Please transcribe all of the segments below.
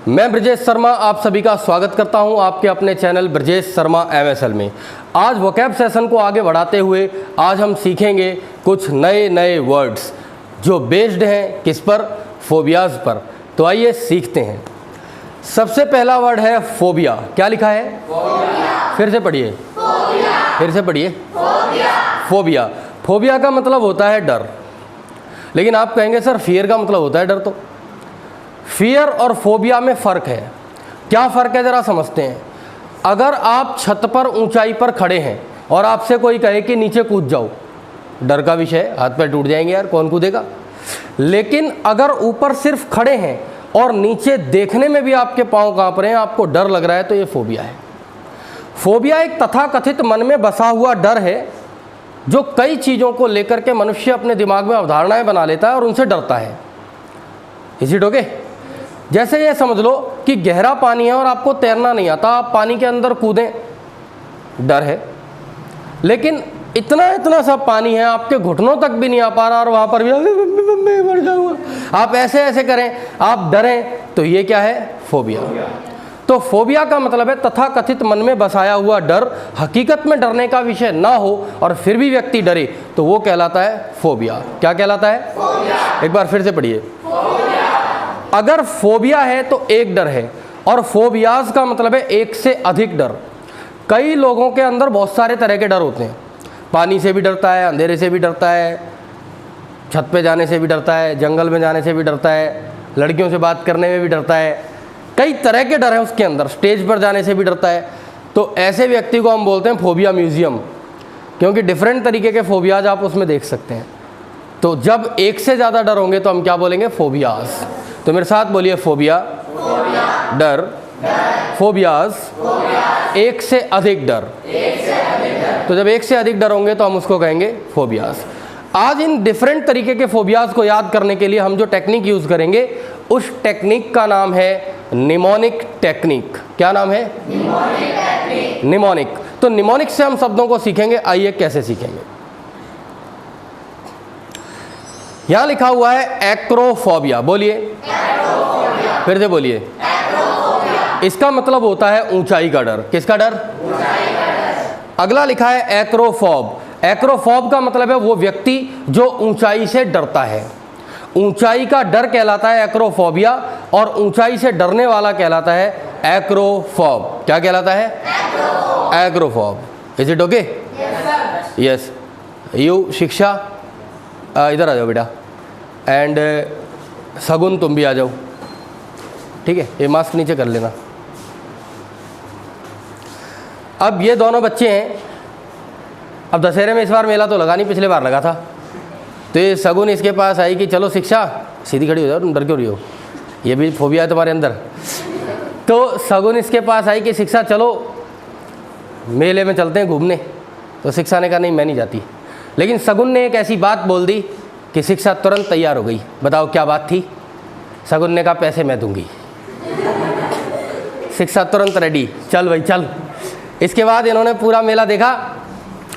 मैं ब्रजेश शर्मा आप सभी का स्वागत करता हूं आपके अपने चैनल ब्रजेश शर्मा MSL में। आज वोकैब सेशन को आगे बढ़ाते हुए आज हम सीखेंगे कुछ नए नए वर्ड्स जो बेस्ड हैं किस पर, फोबियाज़ पर। तो आइए सीखते हैं। सबसे पहला वर्ड है फोबिया। क्या लिखा है? फोबिया। फिर से पढ़िए। फोबिया। फिर से पढ़िए। फोबिया। फोबिया। फोबिया का मतलब होता है डर। लेकिन आप कहेंगे सर फियर का मतलब होता है डर। तो फियर और फोबिया में फ़र्क है। क्या फ़र्क है ज़रा समझते हैं। अगर आप छत पर ऊंचाई पर खड़े हैं और आपसे कोई कहे कि नीचे कूद जाओ, डर का विषय, हाथ पैर टूट जाएंगे यार, कौन कूदेगा। लेकिन अगर ऊपर सिर्फ खड़े हैं और नीचे देखने में भी आपके पाँव काँप रहे हैं, आपको डर लग रहा है, तो ये फोबिया है। फोबिया एक तथाकथित मन में बसा हुआ डर है जो कई चीज़ों को लेकर के मनुष्य अपने दिमाग में अवधारणाएं बना लेता है और उनसे डरता है। Is it okay? जैसे ये समझ लो कि गहरा पानी है और आपको तैरना नहीं आता, आप पानी के अंदर कूदें, डर है। लेकिन इतना सा पानी है, आपके घुटनों तक भी नहीं आ पा रहा और वहाँ पर भी मैं मर जाऊँगा, आप ऐसे ऐसे करें, आप डरें, तो ये क्या है? फोबिया। तो फोबिया का मतलब है तथाकथित मन में बसाया हुआ डर, हकीकत में डरने का विषय ना हो और फिर भी व्यक्ति डरे, तो वो कहलाता है फोबिया। क्या कहलाता है? फोबिया। एक बार फिर से पढ़िए। अगर फोबिया है तो एक डर है, और फोबियाज का मतलब है एक से अधिक डर। कई लोगों के अंदर बहुत सारे तरह के डर होते हैं। पानी से भी डरता है, अंधेरे से भी डरता है, छत पे जाने से भी डरता है, जंगल में जाने से भी डरता है, लड़कियों से बात करने में भी डरता है। कई तरह के डर हैं उसके अंदर, स्टेज पर जाने से भी डरता है। तो ऐसे व्यक्ति को हम बोलते हैं फोबिया म्यूजियम, क्योंकि डिफरेंट तरीके के फोबियाज आप उसमें देख सकते हैं। तो जब एक से ज़्यादा डर होंगे तो हम क्या बोलेंगे? फोबियाज। तो मेरे साथ बोलिए, फोबिया, डर, फोबियाज, एक से अधिक डर। तो जब एक से अधिक डर होंगे तो हम उसको कहेंगे फोबियाज। आज इन डिफरेंट तरीके के फोबियाज को याद करने के लिए हम जो टेक्निक यूज़ करेंगे, उस टेक्निक का नाम है निमोनिक टेक्निक। क्या नाम है? निमोनिक। तो निमोनिक से हम शब्दों को सीखेंगे। आइए कैसे सीखेंगे। यहां लिखा हुआ है एक्रोफोबिया। बोलिए। फिर से बोलिए। इसका मतलब होता है ऊंचाई का डर। किसका डर? ऊंचाई का डर। अगला लिखा है एक्रोफोब। एक्रोफोब का मतलब है वो व्यक्ति जो ऊंचाई से डरता है। ऊंचाई का डर कहलाता है एक्रोफोबिया, और ऊंचाई से डरने वाला कहलाता है एक्रोफोब। क्या कहलाता है? Acrophobe. Is it okay? Yes. You Shiksha इधर आ जाओ बेटा, एंड सगुन तुम भी आ जाओ, ठीक है? ये मास्क नीचे कर लेना। अब ये दोनों बच्चे हैं। अब दशहरे में इस बार मेला तो लगा नहीं, पिछले बार लगा था। तो ये सगुन इसके पास आई कि चलो शिक्षा, सीधी खड़ी हो जाओ, तुम डर क्यों रही हो, ये भी फोबिया है तुम्हारे अंदर। तो सगुन इसके पास आई कि शिक्षा चलो मेले में चलते हैं घूमने। तो शिक्षा ने कहा नहीं, मैं नहीं जाती। लेकिन सगुन ने एक ऐसी बात बोल दी कि शिक्षा तुरंत तैयार हो गई। बताओ क्या बात थी? सगुन ने कहा पैसे मैं दूंगी। शिक्षा तुरंत रेडी, चल भाई चल। इसके बाद इन्होंने पूरा मेला देखा,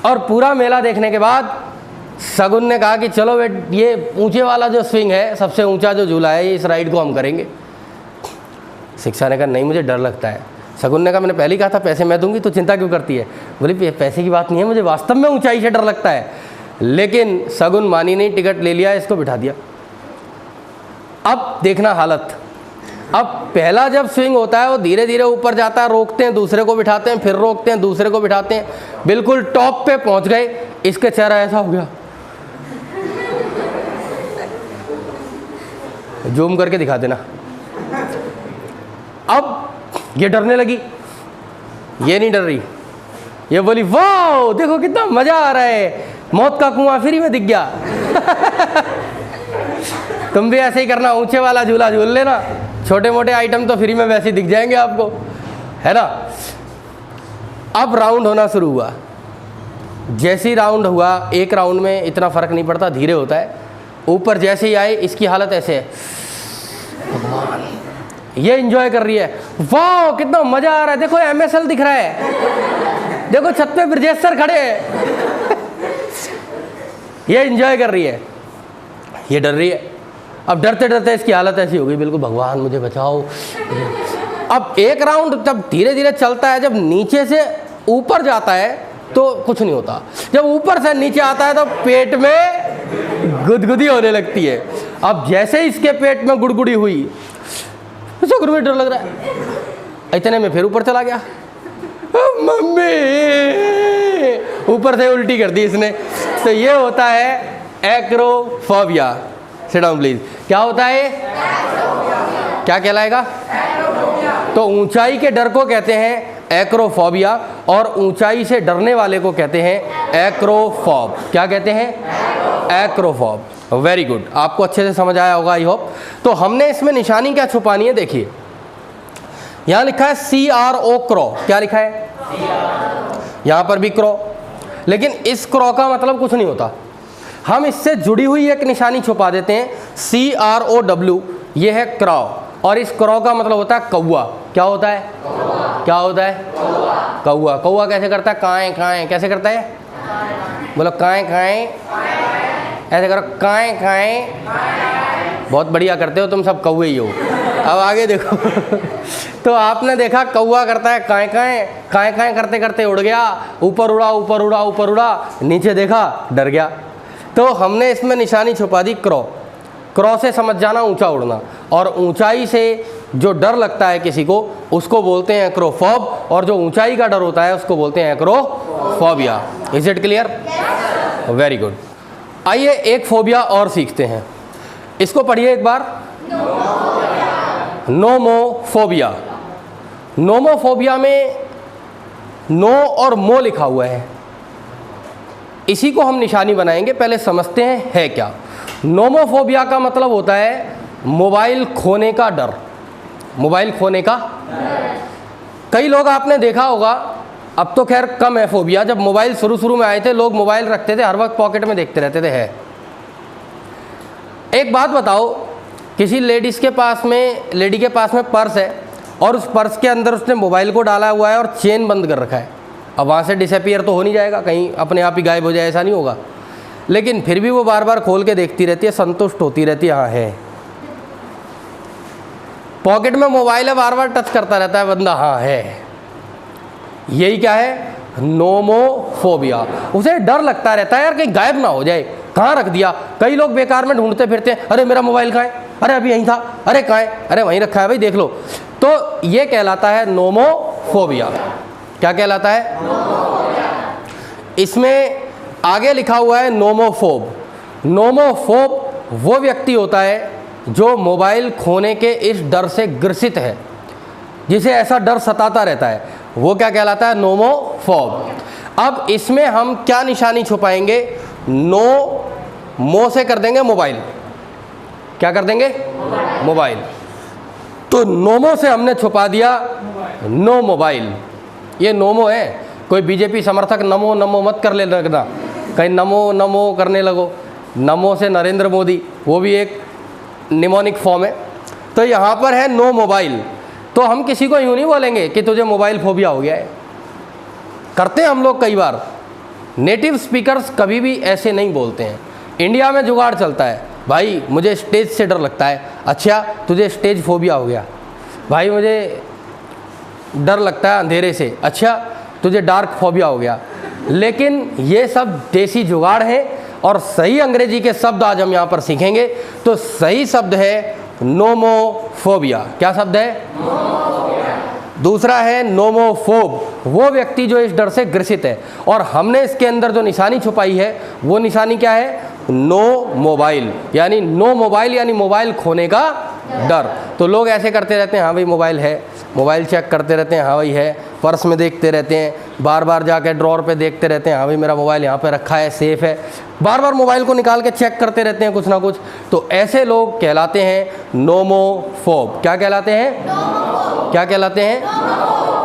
और पूरा मेला देखने के बाद सगुन ने कहा कि चलो ये ऊंचे वाला जो स्विंग है, सबसे ऊंचा जो झूला है, इस राइड को हम करेंगे। शिक्षा ने कहा नहीं, मुझे डर लगता है। सगुन ने कहा मैंने पहले ही कहा था पैसे मैं दूंगी, तो चिंता क्यों करती है? बोली पैसे की बात नहीं है, मुझे वास्तव में ऊंचाई से डर लगता है। लेकिन सगुन मानी नहीं, टिकट ले लिया, इसको बिठा दिया। अब देखना हालत। अब पहला जब स्विंग होता है वो धीरे धीरे ऊपर जाता है, रोकते हैं, दूसरे को बिठाते हैं, फिर रोकते हैं, दूसरे को बिठाते हैं, बिल्कुल टॉप पे पहुंच गए। इसके चेहरा ऐसा हो गया, जूम करके दिखा देना। अब ये डरने लगी, ये नहीं डर रही, ये बोली वाह देखो कितना मजा आ रहा है, मौत का कुआं फ्री में दिख गया। तुम भी ऐसे ही करना, ऊंचे वाला झूला झूल लेना, छोटे मोटे आइटम तो फ्री में वैसे ही दिख जाएंगे आपको, है ना? अब राउंड होना शुरू हुआ। जैसे ही राउंड हुआ, एक राउंड में इतना फर्क नहीं पड़ता, धीरे होता है। ऊपर जैसे ही आए, इसकी हालत ऐसे है, भगवान, ये एंजॉय कर रही है, वाह कितना मजा आ रहा है, देखो MSL दिख रहा है, देखो छत पे ब्रजेश सर खड़े हैं। ये एंजॉय कर रही है, ये डर रही है। अब डरते डरते इसकी हालत ऐसी हो गई, बिल्कुल भगवान मुझे बचाओ। अब एक राउंड जब धीरे धीरे चलता है, जब नीचे से ऊपर जाता है तो कुछ नहीं होता, जब ऊपर से नीचे आता है तो पेट में गुदगुदी होने लगती है। अब जैसे ही इसके पेट में गुड़गुड़ी हुई, शुक्र में डर लग रहा है, इतने में फिर ऊपर चला गया। मम्मी, ऊपर से उल्टी कर दी इसने। तो ये होता है एक्रोफोबिया। Sit down please. क्या होता है? क्या कहलाएगा? तो ऊंचाई के डर को कहते हैं एक्रोफोबिया, और ऊंचाई से डरने वाले को कहते हैं एक्रोफोब। क्या कहते हैं? एक्रोफोब। वेरी गुड, आपको अच्छे से समझ आया होगा आई होप। तो हमने इसमें निशानी क्या छुपानी है, देखिए यहाँ लिखा है CRO क्रो। क्या लिखा है? यहाँ पर भी क्रो, लेकिन इस क्रो का मतलब कुछ नहीं होता। हम इससे जुड़ी हुई एक निशानी छुपा देते हैं, CROW। ये है क्रो, और इस क्रो का मतलब होता है कौवा। क्या होता है? क्या होता है? कौवा। कौवा कैसे करता है? काएं काएं। कैसे करता है? बोलो काएं काएं। ऐसे करो, काएं काएं। बहुत बढ़िया करते हो तुम सब, कौवे ही हो। अब आगे देखो। तो आपने देखा कौवा करता है काएं काएं, काएं काएं करते करते उड़ गया, ऊपर उड़ा ऊपर उड़ा ऊपर उड़ा, नीचे देखा डर गया। तो हमने इसमें निशानी छुपा दी क्रो। क्रो से समझ जाना ऊंचा उड़ना, और ऊंचाई से जो डर लगता है किसी को उसको बोलते हैं एक्रोफोब, और जो ऊंचाई का डर होता है उसको बोलते हैं acrophobia. Is it clear? Very good. आइए एक फोबिया और सीखते हैं, इसको पढ़िए एक बार। नोमोफोबिया। नोमोफोबिया में नो और मो लिखा हुआ है, इसी को हम निशानी बनाएंगे। पहले समझते हैं है क्या। नोमोफोबिया का मतलब होता है मोबाइल खोने का डर। मोबाइल खोने का कई लोग आपने देखा होगा, अब तो खैर कम है फोबिया। जब मोबाइल शुरू में आए थे, लोग मोबाइल रखते थे, हर वक्त पॉकेट में देखते रहते थे। है एक बात बताओ, किसी लेडी के पास में पर्स है, और उस पर्स के अंदर उसने मोबाइल को डाला हुआ है और चेन बंद कर रखा है। अब वहाँ से डिसअपीयर तो हो नहीं जाएगा, कहीं अपने आप ही गायब हो जाए, ऐसा नहीं होगा। लेकिन फिर भी वो बार बार खोल के देखती रहती है, संतुष्ट होती रहती है, हाँ है। पॉकेट में मोबाइल है, बार बार टच करता रहता है बंदा, हाँ है। यही क्या है? नोमोफोबिया। उसे डर लगता रहता है यार कहीं गायब ना हो जाए, कहाँ रख दिया। कई लोग बेकार में ढूंढते फिरते हैं, अरे मेरा मोबाइल कहाँ है, अरे अभी यहीं था, अरे कहाँ है, अरे वहीं रखा है भाई देख लो। तो ये कहलाता है नोमोफोबिया। क्या कहलाता है? इसमें आगे लिखा हुआ है नोमोफोब। नोमोफोब वो व्यक्ति होता है जो मोबाइल खोने के इस डर से ग्रसित है, जिसे ऐसा डर सताता रहता है, वो क्या कहलाता है? नोमोफोब। अब इसमें हम क्या निशानी छुपाएंगे? मो से कर देंगे मोबाइल। क्या कर देंगे? मोबाइल। तो नोमो से हमने छुपा दिया नो मोबाइल। ये नोमो है, कोई बीजेपी समर्थक नमो नमो मत कर ले लगना, कहीं नमो नमो करने लगो। नमो से नरेंद्र मोदी, वो भी एक निमोनिक फॉर्म है। तो यहाँ पर है नो मोबाइल। तो हम किसी को यूँ नहीं बोलेंगे कि तुझे मोबाइल फोबिया हो गया है, करते हैं हम लोग कई बार। नेटिव स्पीकर्स कभी भी ऐसे नहीं बोलते हैं। इंडिया में जुगाड़ चलता है, भाई मुझे स्टेज से डर लगता है। अच्छा, तुझे स्टेज फोबिया हो गया। भाई मुझे डर लगता है अंधेरे से। अच्छा, तुझे डार्क फोबिया हो गया। लेकिन ये सब देसी जुगाड़ है, और सही अंग्रेजी के शब्द आज हम यहाँ पर सीखेंगे। तो सही शब्द है नोमोफोबिया। क्या शब्द है? दूसरा है नोमोफोब, वो व्यक्ति जो इस डर से ग्रसित है। और हमने इसके अंदर जो निशानी छुपाई है, वो निशानी क्या है? No mobile. यानी नो मोबाइल यानी मोबाइल खोने का डर। तो लोग ऐसे करते रहते हैं, हाँ भाई मोबाइल है, मोबाइल चेक करते रहते हैं, हाँ भाई है, पर्स में देखते रहते हैं, बार बार जाके ड्रॉर पे देखते रहते हैं, हाँ भाई मेरा मोबाइल यहाँ पे रखा है, सेफ है, बार बार मोबाइल को निकाल के चेक करते रहते हैं कुछ ना कुछ। तो ऐसे लोग कहलाते हैं नोमोफोब। क्या कहलाते हैं? क्या कहलाते हैं?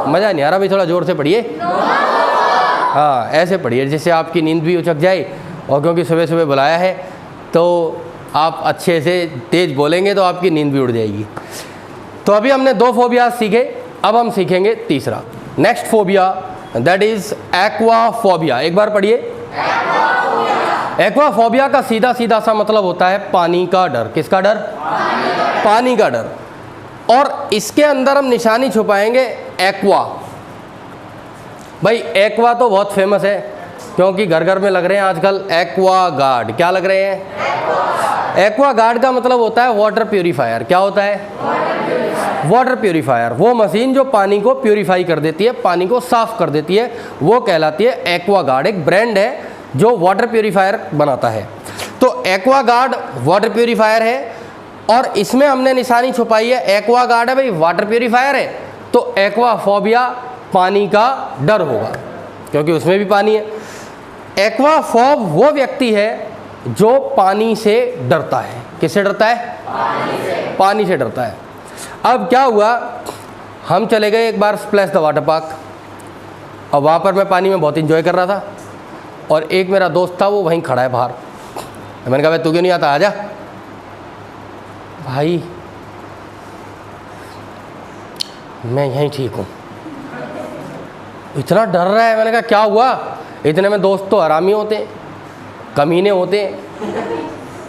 मज़ा नहीं आ रहा भाई, थोड़ा ज़ोर से पढ़िए। हाँ, ऐसे पढ़िए जिससे आपकी नींद भी उचक जाए, और क्योंकि सुबह सुबह बुलाया है तो आप अच्छे से तेज़ बोलेंगे तो आपकी नींद भी उड़ जाएगी। तो अभी हमने 2 फोबिया सीखे, अब हम सीखेंगे तीसरा, next phobia, that is aquaphobia. एक बार पढ़िए। एक्वाफोबिया का सीधा सीधा सा मतलब होता है पानी का डर। किसका डर? पानी का डर। और इसके अंदर हम निशानी छुपाएंगे एक्वा। भाई एक्वा तो बहुत फेमस है, क्योंकि घर घर में लग रहे हैं आजकल एक्वा गार्ड। क्या लग रहे हैं? एक्वा गार्ड का मतलब होता है वाटर प्यूरीफायर। क्या होता है? Water purifier. वो मशीन जो पानी को प्यूरीफाई कर देती है, पानी को साफ कर देती है, वो कहलाती है एक्वा गार्ड। एक ब्रांड है जो वाटर प्यूरीफायर बनाता है। तो एक्वा गार्ड वाटर प्यूरीफायर है, और इसमें हमने निशानी छुपाई है एक्वा गार्ड है भाई, वाटर प्यूरीफायर है, तो एक्वाफोबिया पानी का डर होगा, क्योंकि उसमें भी पानी है। एक्वाफोब वो व्यक्ति है जो पानी से डरता है। किससे डरता है? पानी से डरता है। अब क्या हुआ, हम चले गए एक बार स्प्लैश द वाटर पार्क, और वहाँ पर मैं पानी में बहुत इंजॉय कर रहा था, और एक मेरा दोस्त था वो वहीं खड़ा है बाहर। मैंने कहा भाई तू क्यों नहीं आता, आजा। भाई मैं यहीं ठीक हूँ। इतना डर रहा है। मैंने कहा क्या हुआ? इतने में दोस्त तो हरामी होते हैं, कमीने होते हैं।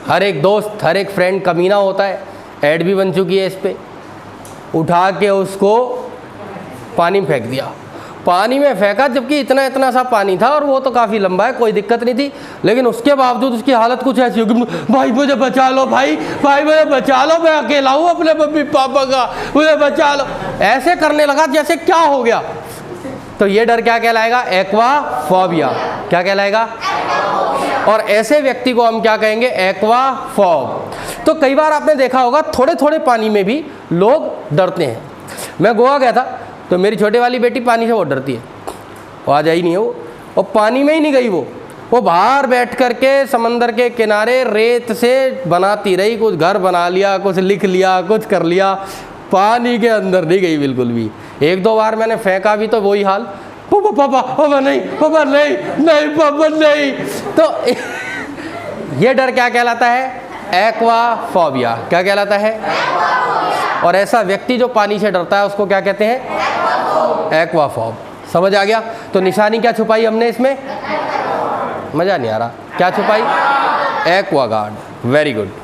हर एक दोस्त, हर एक फ्रेंड कमीना होता है। ऐड भी बन चुकी है इस पे। उठा के उसको पानी में फेंक दिया। पानी में फेंका, जबकि इतना इतना सा पानी था, और वो तो काफ़ी लंबा है, कोई दिक्कत नहीं थी, लेकिन उसके बावजूद उसकी हालत कुछ ऐसी होगी, भाई मुझे बचा लो, भाई मुझे बचा लो, मैं अकेला हूँ अपने मम्मी पापा का, मुझे बचा लो। ऐसे करने लगा जैसे क्या हो गया। तो ये डर क्या कहलाएगा? एक्वाफोबिया। क्या कहलाएगा? और ऐसे व्यक्ति को हम क्या कहेंगे? एक्वाफोब। तो कई बार आपने देखा होगा थोड़े थोड़े पानी में भी लोग डरते हैं। मैं गोवा गया था, तो मेरी छोटे वाली बेटी पानी से बहुत डरती है, वो आ जाई नहीं है वो, और पानी में ही नहीं गई। वो बाहर बैठ करके समंदर के किनारे रेत से बनाती रही, कुछ घर बना लिया, कुछ लिख लिया, कुछ कर लिया, पानी के अंदर नहीं गई बिल्कुल भी। एक दो बार मैंने फेंका भी तो वही हाल, पापा पापा पापा नहीं, पापा नहीं, नहीं पापा नहीं। तो ये डर क्या कहलाता है? एक्वाफोबिया। क्या कहलाता है? और ऐसा व्यक्ति जो पानी से डरता है उसको क्या कहते हैं? एक्वाफोब। समझ आ गया? तो निशानी क्या छुपाई हमने इसमें? मज़ा नहीं आ रहा। क्या छुपाई? Aqua guard. Very good.